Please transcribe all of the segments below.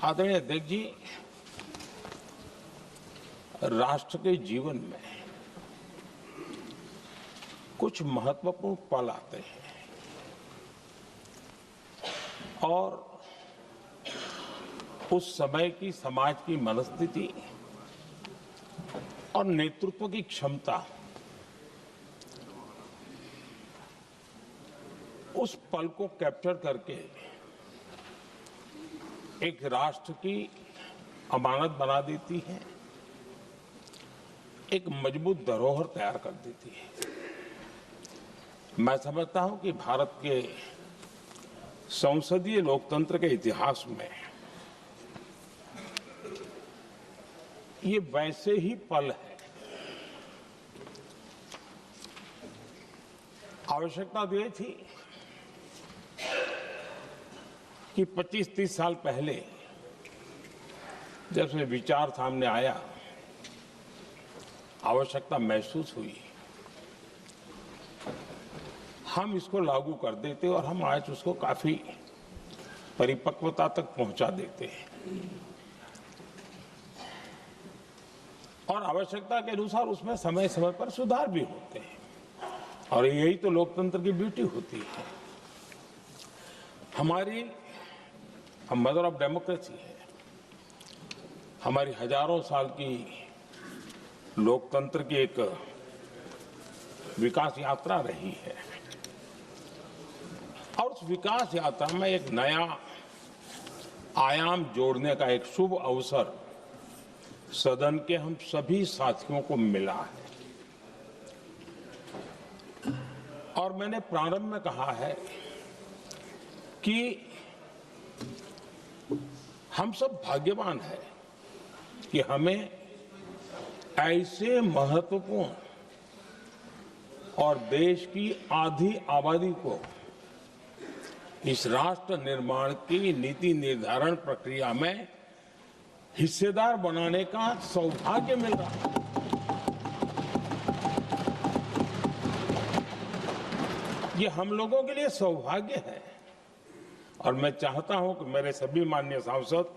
आदरणीय अध्यक्ष जी, राष्ट्र के जीवन में कुछ महत्वपूर्ण पल आते हैं और उस समय की समाज की मनस्थिति और नेतृत्व की क्षमता उस पल को कैप्चर करके एक राष्ट्र की अमानत बना देती है, एक मजबूत धरोहर तैयार कर देती है। मैं समझता हूं कि भारत के संसदीय लोकतंत्र के इतिहास में ये वैसे ही पल है। आवश्यकता तो ये थी कि 25-30 साल पहले जब से विचार सामने आया, आवश्यकता महसूस हुई, हम इसको लागू कर देते और हम आज उसको काफी परिपक्वता तक पहुंचा देते हैं और आवश्यकता के अनुसार उसमें समय समय पर सुधार भी होते हैं और यही तो लोकतंत्र की ब्यूटी होती है। हमारी मदर ऑफ डेमोक्रेसी है, हमारी हजारों साल की लोकतंत्र की एक विकास यात्रा रही है और उस विकास यात्रा में एक नया आयाम जोड़ने का एक शुभ अवसर सदन के हम सभी साथियों को मिला है। और मैंने प्रारंभ में कहा है कि हम सब भाग्यवान हैं कि हमें ऐसे महत्वपूर्ण और देश की आधी आबादी को इस राष्ट्र निर्माण की नीति निर्धारण प्रक्रिया में हिस्सेदार बनाने का सौभाग्य मिल रहा है। ये हम लोगों के लिए सौभाग्य है और मैं चाहता हूं कि मेरे सभी माननीय सांसद,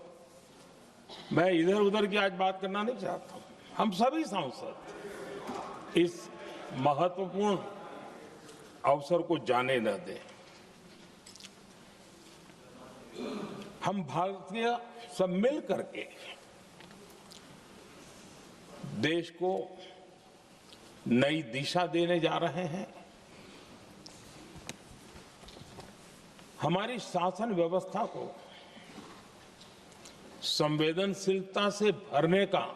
मैं इधर उधर की आज बात करना नहीं चाहता हूं, हम सभी सांसद इस महत्वपूर्ण अवसर को जाने न दें। हम भारतीय सब मिल करके देश को नई दिशा देने जा रहे हैं। हमारी शासन व्यवस्था को संवेदनशीलता से भरने का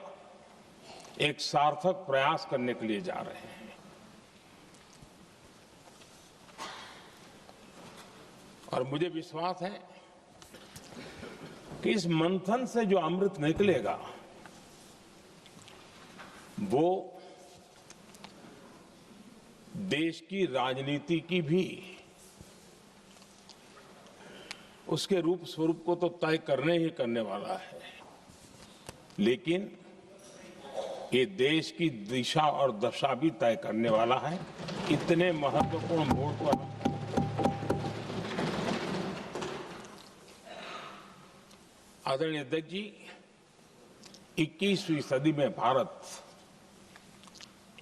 एक सार्थक प्रयास करने के लिए जा रहे हैं। और मुझे विश्वास है कि इस मंथन से जो अमृत निकलेगा वो देश की राजनीति की भी उसके रूप स्वरूप को तो तय करने ही करने वाला है, लेकिन ये देश की दिशा और दशा भी तय करने वाला है। इतने महत्वपूर्ण मोड़ पर आदरणीय अध्यक्ष जी, 21वीं सदी में भारत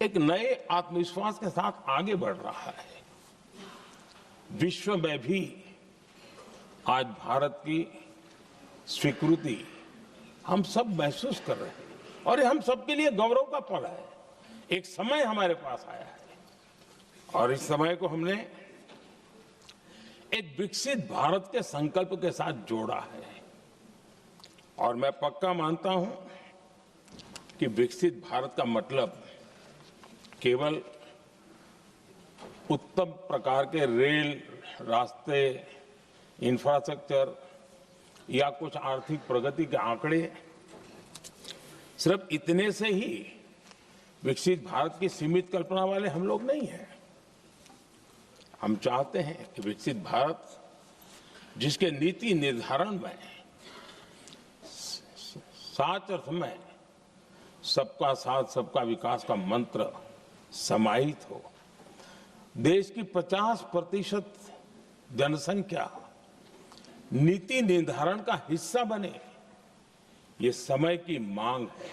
एक नए आत्मविश्वास के साथ आगे बढ़ रहा है। विश्व में भी आज भारत की स्वीकृति हम सब महसूस कर रहे हैं और ये हम सबके लिए गौरव का पल है। एक समय हमारे पास आया है और इस समय को हमने एक विकसित भारत के संकल्प के साथ जोड़ा है और मैं पक्का मानता हूं कि विकसित भारत का मतलब केवल उत्तम प्रकार के रेल, रास्ते, इंफ्रास्ट्रक्चर या कुछ आर्थिक प्रगति के आंकड़े, सिर्फ इतने से ही विकसित भारत की सीमित कल्पना वाले हम लोग नहीं हैं। हम चाहते हैं कि विकसित भारत जिसके नीति निर्धारण में साच अर्थ में सबका साथ सबका विकास का मंत्र समाहित हो, देश की 50% जनसंख्या नीति निर्धारण का हिस्सा बने, ये समय की मांग है।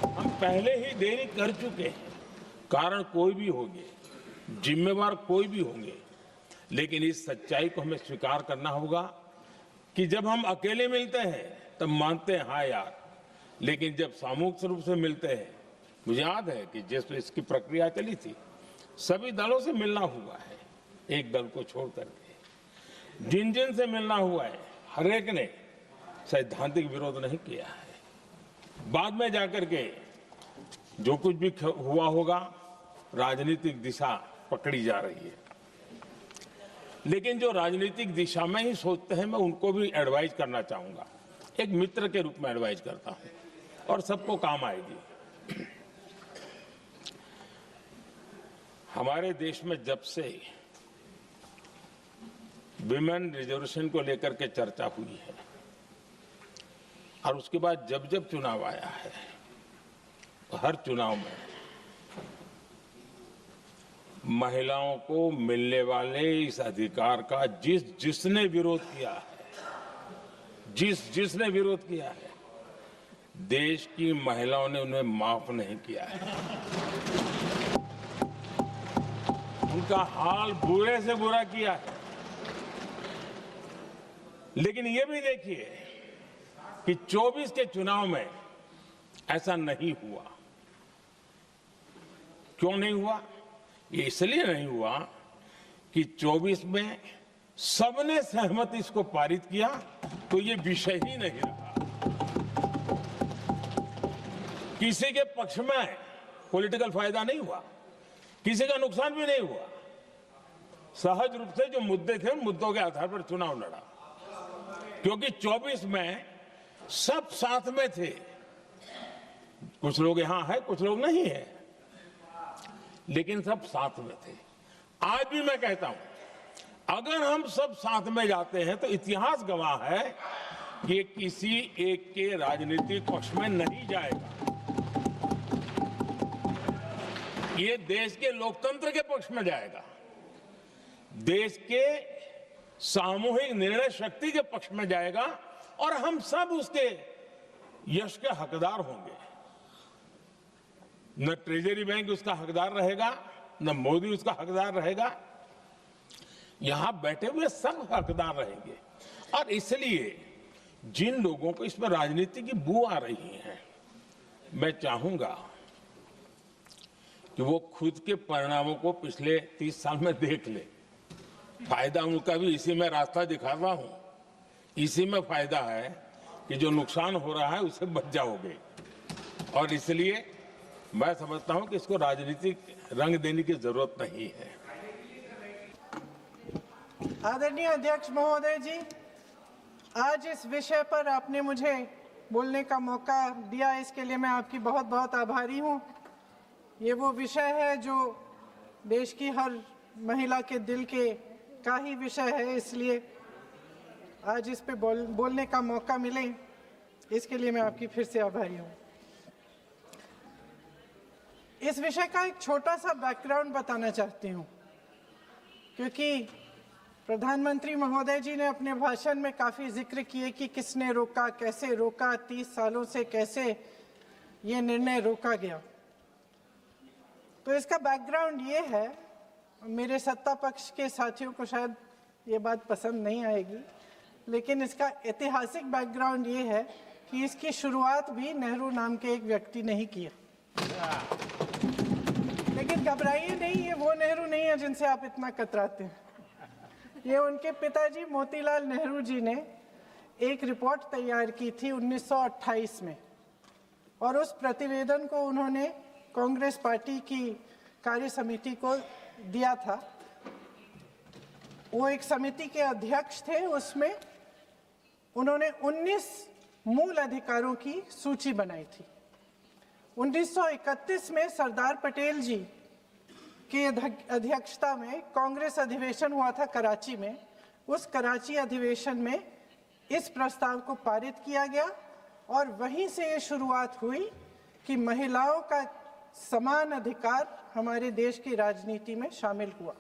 हम पहले ही देरी कर चुके हैं। कारण कोई भी होंगे, जिम्मेवार कोई भी होंगे, लेकिन इस सच्चाई को हमें स्वीकार करना होगा कि जब हम अकेले मिलते हैं तब मानते हैं हाँ यार, लेकिन जब सामूहिक रूप से मिलते हैं, मुझे याद है कि जिस इसकी प्रक्रिया चली थी, सभी दलों से मिलना हुआ है, एक दल को छोड़ करके जिन जिन से मिलना हुआ है, हर एक ने सैद्धांतिक विरोध नहीं किया है। बाद में जाकर के जो कुछ भी हुआ होगा, राजनीतिक दिशा पकड़ी जा रही है, लेकिन जो राजनीतिक दिशा में ही सोचते हैं, मैं उनको भी एडवाइज करना चाहूंगा, एक मित्र के रूप में एडवाइज करता हूं और सबको काम आएगी। हमारे देश में जब से विमेन रिजर्वेशन को लेकर के चर्चा हुई है और उसके बाद जब जब चुनाव आया है, हर चुनाव में महिलाओं को मिलने वाले इस अधिकार का जिसने विरोध किया है, जिसने विरोध किया है, देश की महिलाओं ने उन्हें माफ नहीं किया है। उनका हाल बुरे से बुरा किया है। लेकिन ये भी देखिए कि 24 के चुनाव में ऐसा नहीं हुआ। क्यों नहीं हुआ? ये इसलिए नहीं हुआ कि 24 में सबने सहमति इसको पारित किया, तो ये विषय ही नहीं रहा। किसी के पक्ष में पॉलिटिकल फायदा नहीं हुआ, किसी का नुकसान भी नहीं हुआ। सहज रूप से जो मुद्दे थे, उन मुद्दों के आधार पर चुनाव लड़ा, क्योंकि 24 में सब साथ में थे। कुछ लोग यहां है, कुछ लोग नहीं है, लेकिन सब साथ में थे। आज भी मैं कहता हूं, अगर हम सब साथ में जाते हैं तो इतिहास गवाह है कि ये किसी एक के राजनीतिक पक्ष में नहीं जाएगा। ये देश के लोकतंत्र के पक्ष में जाएगा, देश के सामूहिक निर्णय शक्ति के पक्ष में जाएगा और हम सब उसके यश के हकदार होंगे। न ट्रेजरी बैंक उसका हकदार रहेगा, न मोदी उसका हकदार रहेगा, यहां बैठे हुए सब हकदार रहेंगे। और इसलिए जिन लोगों को इसमें राजनीति की बू आ रही है, मैं चाहूंगा कि वो खुद के परिणामों को पिछले 30 साल में देख ले। फायदा उनका भी इसी में रास्ता दिखा रहा हूं, इसी में फायदा है कि जो नुकसान हो रहा है उससे बच जाओगे। और इसलिए मैं समझता हूं कि इसको राजनीतिक रंग देने की जरूरत नहीं है। आदरणीय अध्यक्ष महोदय जी, आज इस विषय पर आपने मुझे बोलने का मौका दिया, इसके लिए मैं आपकी बहुत बहुत आभारी हूं। ये वो विषय है जो देश की हर महिला के दिल के का ही विषय है, इसलिए आज इस पे बोलने का मौका मिले, इसके लिए मैं आपकी फिर से आभारी हूं। इस विषय का एक छोटा सा बैकग्राउंड बताना चाहती हूं, क्योंकि प्रधानमंत्री महोदय जी ने अपने भाषण में काफी जिक्र किए कि किसने रोका, कैसे रोका, 30 सालों से कैसे ये निर्णय रोका गया। तो इसका बैकग्राउंड ये है, मेरे सत्ता पक्ष के साथियों को शायद ये बात पसंद नहीं आएगी, लेकिन इसका ऐतिहासिक बैकग्राउंड ये है कि इसकी शुरुआत भी नेहरू नाम के एक व्यक्ति ने ही किया। लेकिन घबराइए नहीं, ये वो नेहरू नहीं है जिनसे आप इतना कतराते हैं। ये उनके पिताजी मोतीलाल नेहरू जी ने एक रिपोर्ट तैयार की थी 1928 में, और उस प्रतिवेदन को उन्होंने कांग्रेस पार्टी की कार्य समिति को दिया था। वो एक समिति के अध्यक्ष थे, उसमें उन्होंने 19 मूल अधिकारों की सूची बनाई थी। 1931 में सरदार पटेल जी की अध्यक्षता में कांग्रेस अधिवेशन हुआ था कराची में। उस कराची अधिवेशन में इस प्रस्ताव को पारित किया गया और वहीं से ये शुरुआत हुई कि महिलाओं का समान अधिकार हमारे देश की राजनीति में शामिल हुआ।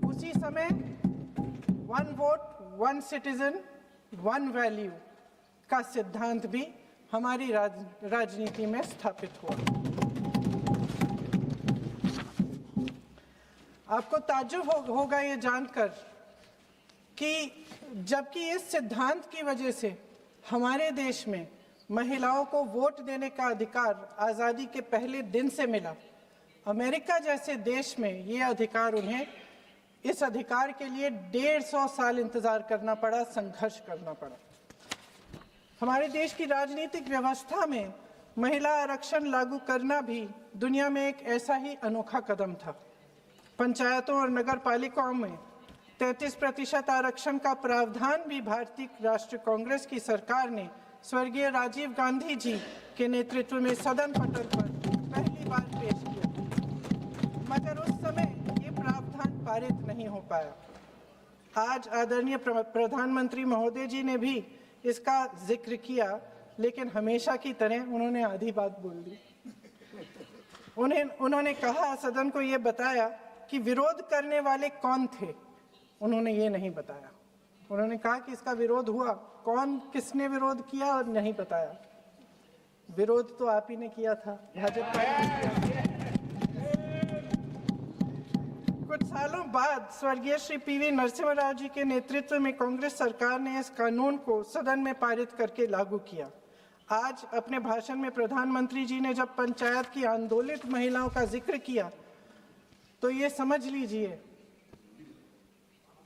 उसी समय one vote one citizen one value का सिद्धांत भी हमारी राजनीति में स्थापित हुआ। आपको ताज्जुब होगा ये जानकर कि जबकि इस सिद्धांत की वजह से हमारे देश में महिलाओं को वोट देने का अधिकार आज़ादी के पहले दिन से मिला, अमेरिका जैसे देश में ये अधिकार उन्हें इस अधिकार के लिए 150 साल इंतजार करना पड़ा, संघर्ष करना पड़ा। हमारे देश की राजनीतिक व्यवस्था में महिला आरक्षण लागू करना भी दुनिया में एक ऐसा ही अनोखा कदम था। पंचायतों और नगर पालिकाओं में 33% आरक्षण का प्रावधान भी भारतीय राष्ट्रीय कांग्रेस की सरकार ने स्वर्गीय राजीव गांधी जी के नेतृत्व में सदन पटल पर पहली बार पेश किया, मगर उस समय ये प्रावधान पारित नहीं हो पाया। आज आदरणीय प्रधानमंत्री महोदय जी ने भी इसका जिक्र किया, लेकिन हमेशा की तरह उन्होंने आधी बात बोल दी। उन्होंने कहा, सदन को ये बताया कि विरोध करने वाले कौन थे, उन्होंने ये नहीं बताया। उन्होंने कहा कि इसका विरोध हुआ, कौन किसने विरोध किया और नहीं बताया। विरोध तो आप ही ने किया था, भाजपा ने। कुछ सालों बाद स्वर्गीय श्री पीवी नरसिम्हा राव जी के नेतृत्व में कांग्रेस सरकार ने इस कानून को सदन में पारित करके लागू किया। आज अपने भाषण में प्रधानमंत्री जी ने जब पंचायत की आंदोलित महिलाओं का जिक्र किया, तो ये समझ लीजिए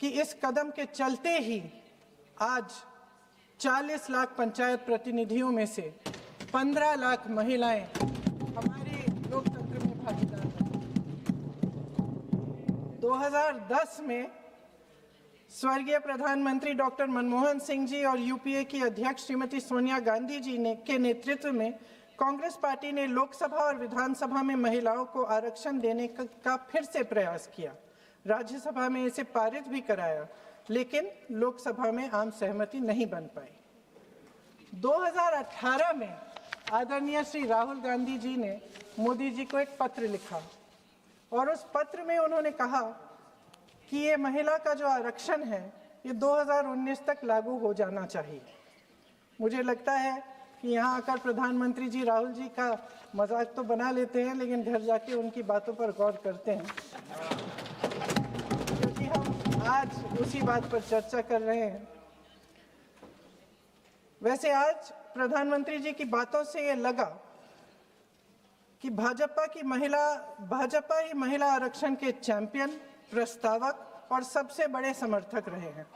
कि इस कदम के चलते ही आज 40 लाख पंचायत प्रतिनिधियों में से 15 लाख महिलाएं हमारे लोकतंत्र में भागीदार हैं। 2010 में स्वर्गीय प्रधानमंत्री डॉक्टर मनमोहन सिंह जी और यूपीए की अध्यक्ष श्रीमती सोनिया गांधी जी के नेतृत्व में कांग्रेस पार्टी ने लोकसभा और विधानसभा में महिलाओं को आरक्षण देने का फिर से प्रयास किया। राज्यसभा में इसे पारित भी कराया, लेकिन लोकसभा में आम सहमति नहीं बन पाई। 2018 में आदरणीय श्री राहुल गांधी जी ने मोदी जी को एक पत्र लिखा और उस पत्र में उन्होंने कहा कि ये महिला का जो आरक्षण है ये 2019 तक लागू हो जाना चाहिए। मुझे लगता है कि यहाँ आकर प्रधानमंत्री जी राहुल जी का मजाक तो बना लेते हैं, लेकिन घर जाके उनकी बातों पर गौर करते हैं, क्योंकि हम आज उसी बात पर चर्चा कर रहे हैं। वैसे आज प्रधानमंत्री जी की बातों से ये लगा कि भाजपा ही महिला आरक्षण के चैंपियन, प्रस्तावक और सबसे बड़े समर्थक रहे हैं।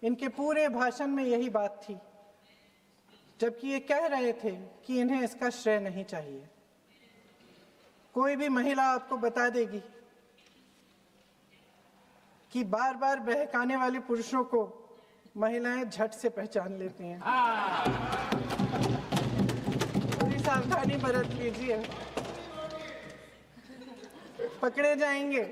इनके पूरे भाषण में यही बात थी, जबकि ये कह रहे थे कि इन्हें इसका श्रेय नहीं चाहिए। कोई भी महिला आपको बता देगी कि बार बार बहकाने वाले पुरुषों को महिलाएं झट से पहचान लेती हैं। थोड़ी सावधानी बरत लीजिए, पकड़े जाएंगे।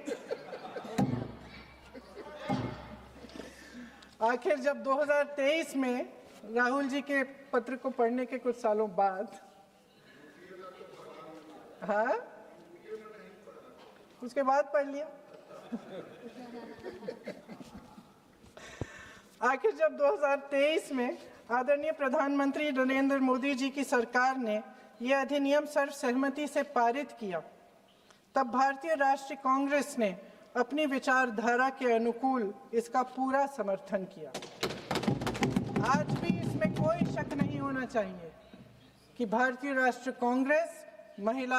आखिर जब 2023 में राहुल जी के पत्र को पढ़ने के कुछ सालों बाद, हाँ, उसके बाद पढ़ लिया। आखिर जब 2023 में आदरणीय प्रधानमंत्री नरेंद्र मोदी जी की सरकार ने यह अधिनियम सर्वसहमति से पारित किया, तब भारतीय राष्ट्रीय कांग्रेस ने अपनी विचारधारा के अनुकूल इसका पूरा समर्थन किया। आज भी इसमें कोई शक नहीं होना चाहिए कि भारतीय राष्ट्रीय कांग्रेस महिला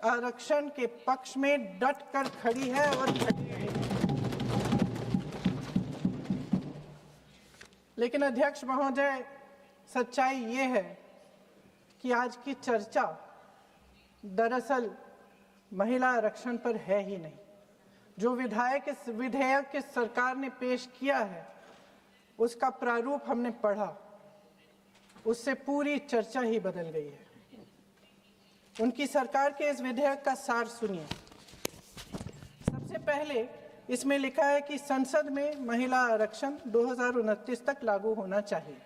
आरक्षण के पक्ष में डट कर खड़ी है और खड़ी रहेगी। लेकिन अध्यक्ष महोदय, सच्चाई ये है कि आज की चर्चा दरअसल महिला आरक्षण पर है ही नहीं। जो विधेयक के सरकार ने पेश किया है, उसका प्रारूप हमने पढ़ा, उससे पूरी चर्चा ही बदल गई है। उनकी सरकार के इस विधेयक का सार सुनिए। सबसे पहले इसमें लिखा है कि संसद में महिला आरक्षण 2029 तक लागू होना चाहिए।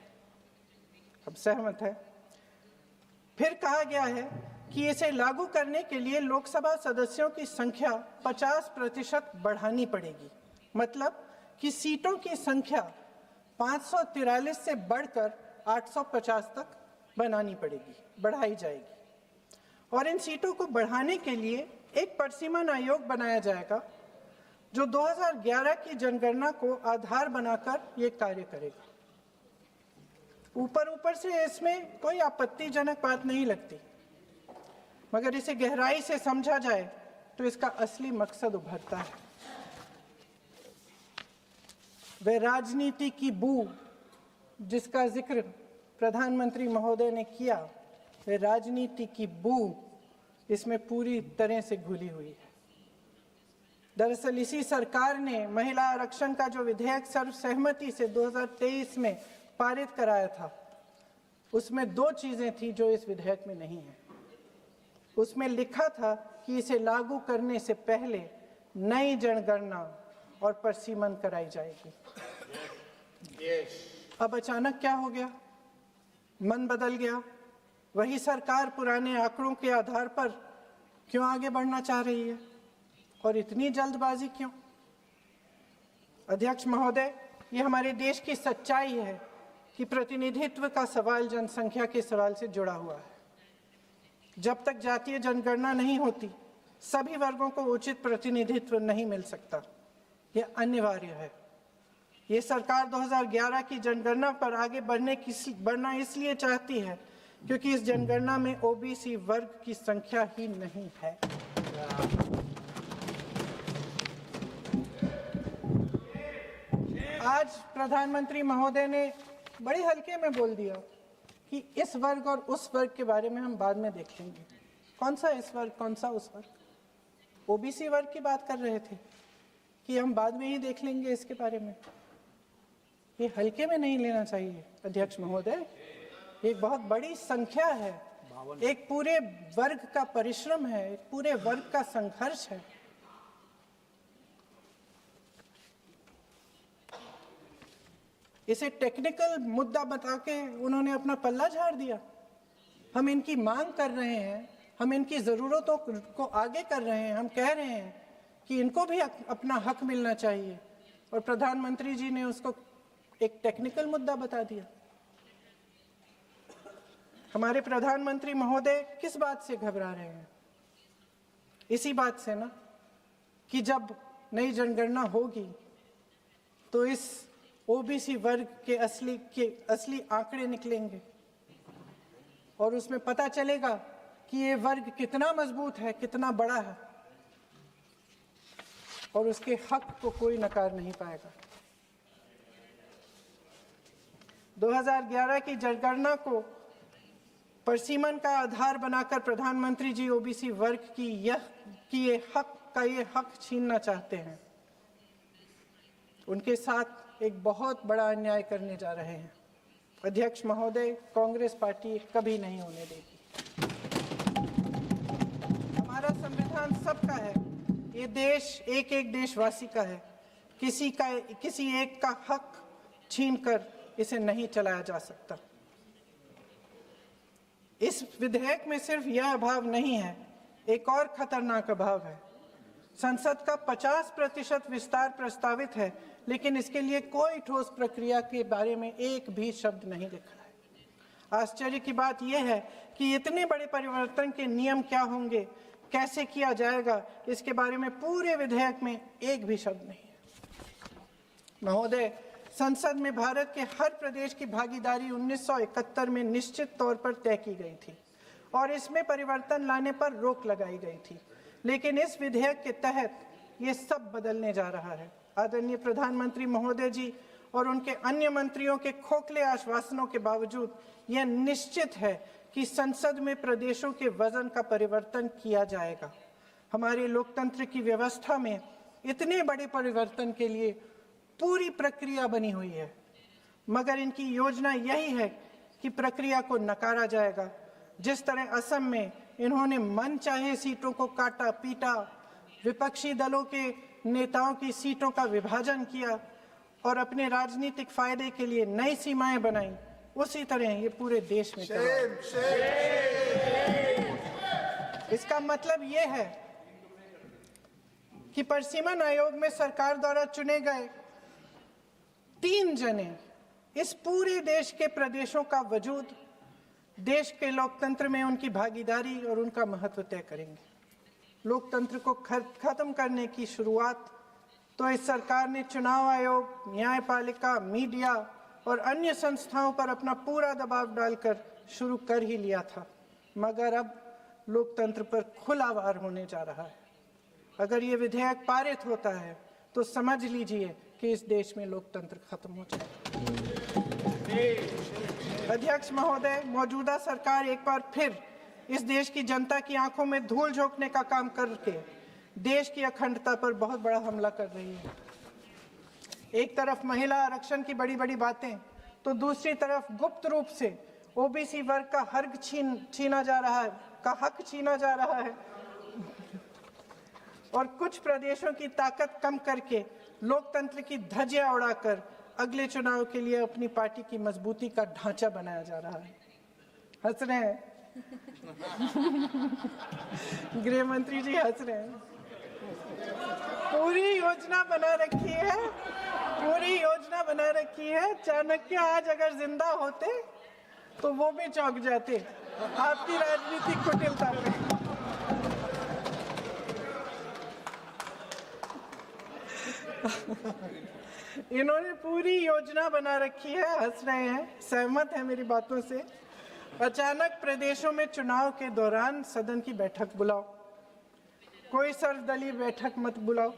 अब सहमत है। फिर कहा गया है कि इसे लागू करने के लिए लोकसभा सदस्यों की संख्या 50% बढ़ानी पड़ेगी। मतलब कि सीटों की संख्या 543 से बढ़कर 850 तक बनानी पड़ेगी, बढ़ाई जाएगी। और इन सीटों को बढ़ाने के लिए एक परिसीमन आयोग बनाया जाएगा जो 2011 की जनगणना को आधार बनाकर ये कार्य करेगा। ऊपर से इसमें कोई आपत्तिजनक बात नहीं लगती, मगर इसे गहराई से समझा जाए तो इसका असली मकसद उभरता है। वह राजनीति की बू जिसका जिक्र प्रधानमंत्री महोदय ने किया, वह राजनीति की बू इसमें पूरी तरह से घुली हुई है। दरअसल इसी सरकार ने महिला आरक्षण का जो विधेयक सर्वसहमति से 2023 में पारित कराया था, उसमें 2 चीजें थी जो इस विधेयक में नहीं है। उसमें लिखा था कि इसे लागू करने से पहले नई जनगणना और परिसीमन कराई जाएगी। अब अचानक क्या हो गया? मन बदल गया। वही सरकार पुराने आंकड़ों के आधार पर क्यों आगे बढ़ना चाह रही है और इतनी जल्दबाजी क्यों? अध्यक्ष महोदय, ये हमारे देश की सच्चाई है कि प्रतिनिधित्व का सवाल जनसंख्या के सवाल से जुड़ा हुआ है। जब तक जातीय जनगणना नहीं होती, सभी वर्गों को उचित प्रतिनिधित्व नहीं मिल सकता। यह अनिवार्य है। ये सरकार 2011 की जनगणना पर आगे बढ़ना इसलिए चाहती है क्योंकि इस जनगणना में ओबीसी वर्ग की संख्या ही नहीं है। आज प्रधानमंत्री महोदय ने बड़े हल्के में बोल दिया कि इस वर्ग और उस वर्ग के बारे में हम बाद में देख लेंगे। कौन सा इस वर्ग, कौन सा उस वर्ग? ओबीसी वर्ग की बात कर रहे थे कि हम बाद में ही देख लेंगे इसके बारे में। ये हल्के में नहीं लेना चाहिए अध्यक्ष महोदय। एक बहुत बड़ी संख्या है, एक पूरे वर्ग का परिश्रम है, एक पूरे वर्ग का संघर्ष है। इसे टेक्निकल मुद्दा बता के उन्होंने अपना पल्ला झाड़ दिया। हम इनकी मांग कर रहे हैं, हम इनकी ज़रूरतों को आगे कर रहे हैं, हम कह रहे हैं कि इनको भी अपना हक मिलना चाहिए, और प्रधानमंत्री जी ने उसको एक टेक्निकल मुद्दा बता दिया। हमारे प्रधानमंत्री महोदय किस बात से घबरा रहे हैं? इसी बात से ना कि जब नई जनगणना होगी तो इस ओबीसी वर्ग के असली आंकड़े निकलेंगे और उसमें पता चलेगा कि ये वर्ग कितना मजबूत है, कितना बड़ा है, और उसके हक को कोई नकार नहीं पाएगा। 2011 की जनगणना को परिसीमन का आधार बनाकर प्रधानमंत्री जी ओबीसी वर्ग की ये हक छीनना चाहते हैं। उनके साथ एक बहुत बड़ा अन्याय करने जा रहे हैं। अध्यक्ष महोदय, कांग्रेस पार्टी कभी नहीं होने देगी। हमारा संविधान सबका है, ये देश एक एक देशवासी का है। किसी एक का हक छीनकर इसे नहीं चलाया जा सकता। इस विधेयक में सिर्फ यह अभाव नहीं है, एक और खतरनाक अभाव है। संसद का 50% विस्तार प्रस्तावित है, लेकिन इसके लिए कोई ठोस प्रक्रिया के बारे में एक भी शब्द नहीं लिखा है। आश्चर्य की बात यह है कि इतने बड़े परिवर्तन के नियम क्या होंगे, कैसे किया जाएगा, इसके बारे में पूरे विधेयक में एक भी शब्द नहीं है। महोदय, संसद में भारत के हर प्रदेश की भागीदारी 1971 में निश्चित तौर पर तय की गई थी और इसमें परिवर्तन लाने पर रोक लगाई गई थी, लेकिन इस विधेयक के तहत ये सब बदलने जा रहा है। आदरणीय प्रधानमंत्री महोदय जी और उनके अन्य मंत्रियों के खोखले आश्वासनों के बावजूद यह निश्चित है कि संसद में प्रदेशों के वजन का परिवर्तन किया जाएगा। हमारे लोकतंत्र की व्यवस्था में इतने बड़े परिवर्तन के लिए पूरी प्रक्रिया बनी हुई है, मगर इनकी योजना यही है कि प्रक्रिया को नकारा जाएगा। जिस तरह असम में इन्होंने मन चाहे सीटों को काटा पीटा, विपक्षी दलों के नेताओं की सीटों का विभाजन किया और अपने राजनीतिक फायदे के लिए नई सीमाएं बनाई, उसी तरह ये पूरे देश में इसका मतलब ये है कि परिसीमन आयोग में सरकार द्वारा चुने गए 3 जने इस पूरे देश के प्रदेशों का वजूद, देश के लोकतंत्र में उनकी भागीदारी और उनका महत्व तय करेंगे। लोकतंत्र को खत्म करने की शुरुआत तो इस सरकार ने चुनाव आयोग, न्यायपालिका, मीडिया और अन्य संस्थाओं पर अपना पूरा दबाव डालकर शुरू कर ही लिया था, मगर अब लोकतंत्र पर खुला वार होने जा रहा है। अगर ये विधेयक पारित होता है तो समझ लीजिए कि इस देश में लोकतंत्र खत्म हो जाएगा। अध्यक्ष महोदय, मौजूदा सरकार एक बार फिर इस देश की जनता की आंखों में धूल झोंकने का काम करके देश की अखंडता पर बहुत बड़ा हमला कर रही है। एक तरफ महिला आरक्षण की बड़ी बड़ी बातें, तो दूसरी तरफ गुप्त रूप से ओबीसी वर्ग का हक छीना जा रहा है और कुछ प्रदेशों की ताकत कम करके लोकतंत्र की धज्जियां उड़ाकर अगले चुनाव के लिए अपनी पार्टी की मजबूती का ढांचा बनाया जा रहा है। हंस रहे हैं गृह मंत्री जी, हंस रहे हैं। पूरी योजना बना रखी है। चाणक्य आज अगर जिंदा होते तो वो भी चौंक जाते आपकी राजनीतिक कुटिलता पे। इन्होंने पूरी योजना बना रखी है, हंस रहे हैं, सहमत है मेरी बातों से। अचानक प्रदेशों में चुनाव के दौरान सदन की बैठक बुलाओ, कोई सर्वदलीय बैठक मत बुलाओ।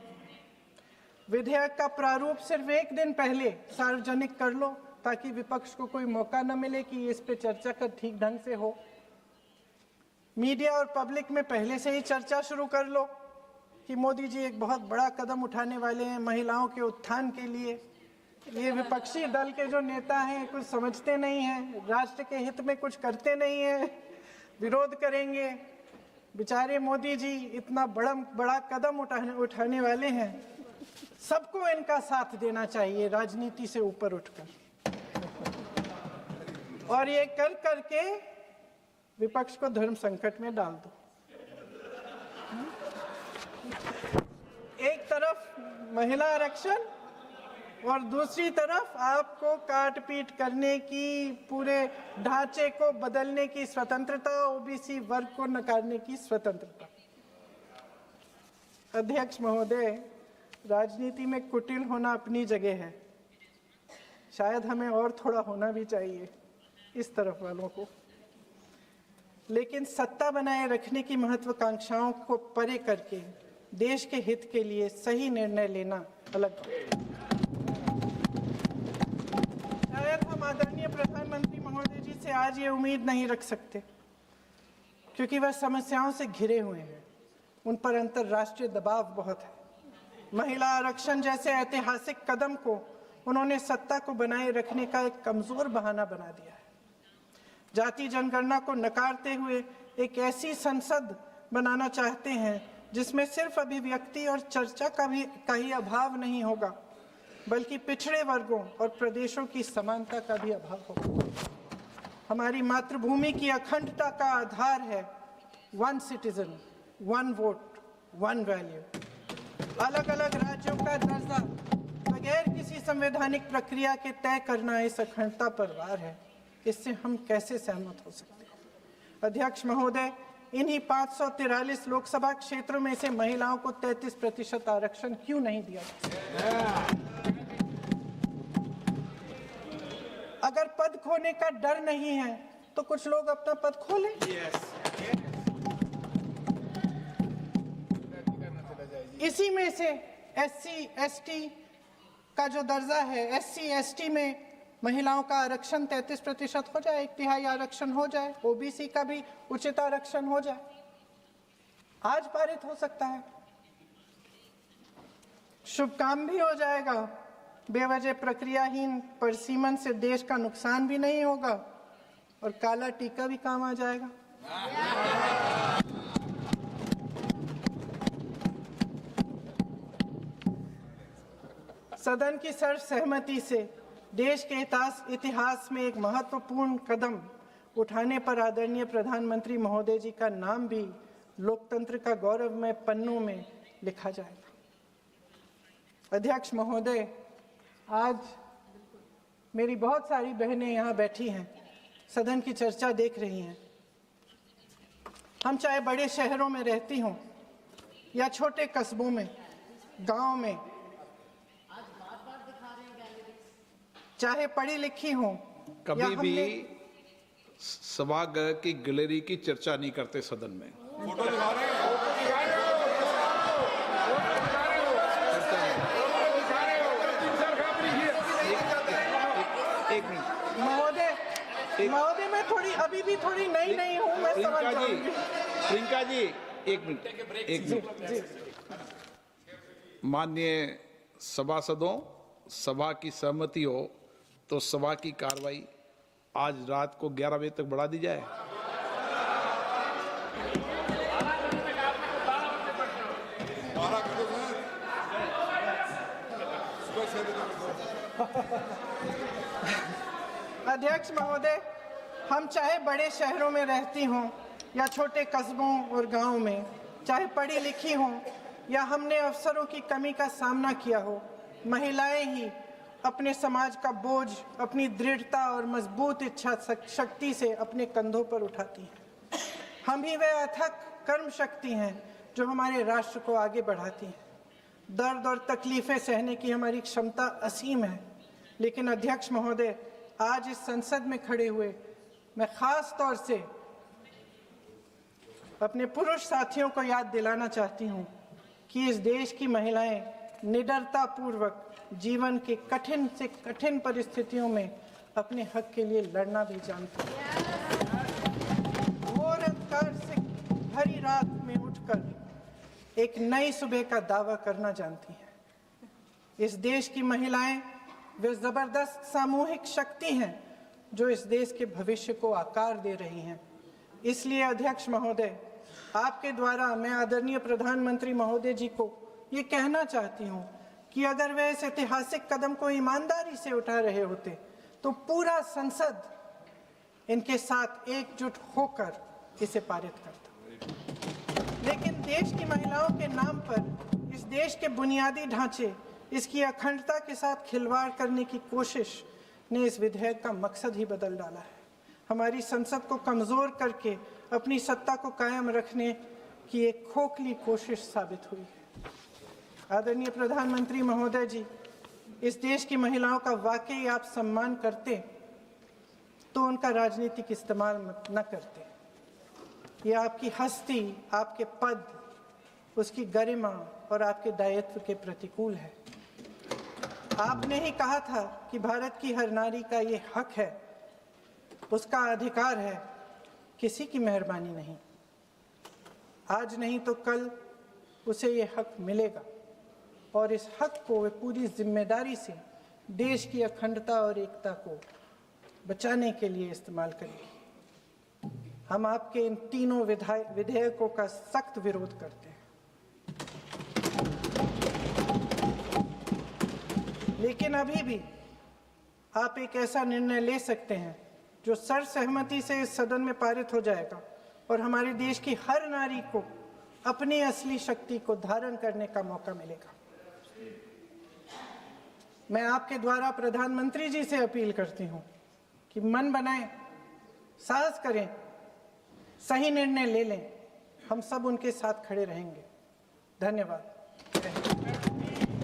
विधेयक का प्रारूप सिर्फ एक दिन पहले सार्वजनिक कर लो ताकि विपक्ष को कोई मौका न मिले कि इस पे चर्चा कर ठीक ढंग से हो। मीडिया और पब्लिक में पहले से ही चर्चा शुरू कर लो कि मोदी जी एक बहुत बड़ा कदम उठाने वाले हैं महिलाओं के उत्थान के लिए। ये विपक्षी दल के जो नेता हैं कुछ समझते नहीं हैं, राष्ट्र के हित में कुछ करते नहीं हैं, विरोध करेंगे। बेचारे मोदी जी इतना बड़ा कदम उठाने वाले हैं, सबको इनका साथ देना चाहिए राजनीति से ऊपर उठकर, और ये कर करके विपक्ष को धर्म संकट में डाल दो। एक तरफ महिला आरक्षण और दूसरी तरफ आपको काट पीट करने की, पूरे ढांचे को बदलने की स्वतंत्रता, ओबीसी वर्ग को नकारने की स्वतंत्रता। अध्यक्ष महोदय, राजनीति में कुटिल होना अपनी जगह है, शायद हमें और थोड़ा होना भी चाहिए इस तरफ वालों को, लेकिन सत्ता बनाए रखने की महत्वाकांक्षाओं को परे करके देश के हित के लिए सही निर्णय लेना अलग है। शायद हम आदरणीय प्रधानमंत्री महोदय जी से आज ये उम्मीद नहीं रख सकते क्योंकि वह समस्याओं से घिरे हुए हैं, उन पर अंतर्राष्ट्रीय दबाव बहुत है। महिला आरक्षण जैसे ऐतिहासिक कदम को उन्होंने सत्ता को बनाए रखने का एक कमजोर बहाना बना दिया है। जाति जनगणना को नकारते हुए एक ऐसी संसद बनाना चाहते हैं जिसमें सिर्फ अभिव्यक्ति और चर्चा का ही अभाव नहीं होगा, बल्कि पिछड़े वर्गों और प्रदेशों की समानता का भी अभाव होगा। हमारी मातृभूमि की अखंडता का आधार है 1 सिटीजन 1 वोट 1 वैल्यू। अलग अलग राज्यों का दर्जा बगैर किसी संवैधानिक प्रक्रिया के तय करना इस अखंडता पर वार है। इससे हम कैसे सहमत हो सकते हैं? अध्यक्ष महोदय, इन्हीं 543 लोकसभा क्षेत्रों में से महिलाओं को 33% आरक्षण क्यों नहीं दिया जाता? अगर पद खोने का डर नहीं है तो कुछ लोग अपना पद खोलें। इसी में से SC ST का जो दर्जा है, SC ST में महिलाओं का आरक्षण 33% हो जाए, 1/3 आरक्षण हो जाए, ओबीसी का भी उचित आरक्षण हो जाए, आज पारित हो सकता है। शुभ काम भी हो जाएगा, बेवजह प्रक्रियाहीन परिसीमन से देश का नुकसान भी नहीं होगा और काला टीका भी काम आ जाएगा। सदन की सर्वसहमति से देश के इतिहास में एक महत्वपूर्ण कदम उठाने पर आदरणीय प्रधानमंत्री महोदय जी का नाम भी लोकतंत्र का गौरवमय पन्नों में लिखा जाएगा। अध्यक्ष महोदय, आज मेरी बहुत सारी बहनें यहाँ बैठी हैं, सदन की चर्चा देख रही हैं। हम चाहे बड़े शहरों में रहती हों या छोटे कस्बों में, गांव में, चाहे पढ़ी लिखी हों, कभी भी सभागृह की गैलरी की चर्चा नहीं करते सदन में। एक मिनट महोदय मैं थोड़ी अभी भी थोड़ी नई हूँ, मैं समझ जाऊंगी। प्रियंका जी एक मिनट। माननीय सभासदों, सभा की सहमति हो तो सभा की कार्रवाई आज रात को 11 बजे तक बढ़ा दी जाए। अध्यक्ष महोदय, हम चाहे बड़े शहरों में रहती हों या छोटे कस्बों और गांवों में, चाहे पढ़ी लिखी हों या हमने अवसरों की कमी का सामना किया हो, महिलाएं ही अपने समाज का बोझ अपनी दृढ़ता और मजबूत इच्छा शक्ति से अपने कंधों पर उठाती हैं। हम ही वह अथक कर्म शक्ति हैं जो हमारे राष्ट्र को आगे बढ़ाती हैं। दर्द और तकलीफें सहने की हमारी क्षमता असीम है, लेकिन अध्यक्ष महोदय, आज इस संसद में खड़े हुए मैं खास तौर से अपने पुरुष साथियों को याद दिलाना चाहती हूँ कि इस देश की महिलाएं निडरता पूर्वक जीवन के कठिन से कठिन परिस्थितियों में अपने हक के लिए लड़ना भी जानती हैं। घोर अंधकार से भरी रात में उठकर एक नई सुबह का दावा करना जानती हैं। इस देश की महिलाएं वे जबरदस्त सामूहिक शक्ति हैं जो इस देश के भविष्य को आकार दे रही हैं। इसलिए अध्यक्ष महोदय, आपके द्वारा मैं आदरणीय प्रधानमंत्री महोदय जी को ये कहना चाहती हूँ कि अगर वे इस ऐतिहासिक कदम को ईमानदारी से उठा रहे होते तो पूरा संसद इनके साथ एकजुट होकर इसे पारित करता। लेकिन देश की महिलाओं के नाम पर इस देश के बुनियादी ढांचे, इसकी अखंडता के साथ खिलवाड़ करने की कोशिश ने इस विधेयक का मकसद ही बदल डाला है। हमारी संसद को कमजोर करके अपनी सत्ता को कायम रखने की एक खोखली कोशिश साबित हुई है। आदरणीय प्रधानमंत्री महोदय जी, इस देश की महिलाओं का वाकई आप सम्मान करते तो उनका राजनीतिक इस्तेमाल न करते। ये आपकी हस्ती, आपके पद, उसकी गरिमा और आपके दायित्व के प्रतिकूल है। आपने ही कहा था कि भारत की हर नारी का ये हक है, उसका अधिकार है, किसी की मेहरबानी नहीं। आज नहीं तो कल उसे ये हक मिलेगा और इस हक को वे पूरी जिम्मेदारी से देश की अखंडता और एकता को बचाने के लिए इस्तेमाल करेगी। हम आपके इन तीनों विधेयकों का सख्त विरोध करते हैं, लेकिन अभी भी आप एक ऐसा निर्णय ले सकते हैं जो सर्वसहमति से इस सदन में पारित हो जाएगा और हमारे देश की हर नारी को अपनी असली शक्ति को धारण करने का मौका मिलेगा। मैं आपके द्वारा प्रधानमंत्री जी से अपील करती हूं कि मन बनाएं, साहस करें, सही निर्णय ले लें। हम सब उनके साथ खड़े रहेंगे। धन्यवाद।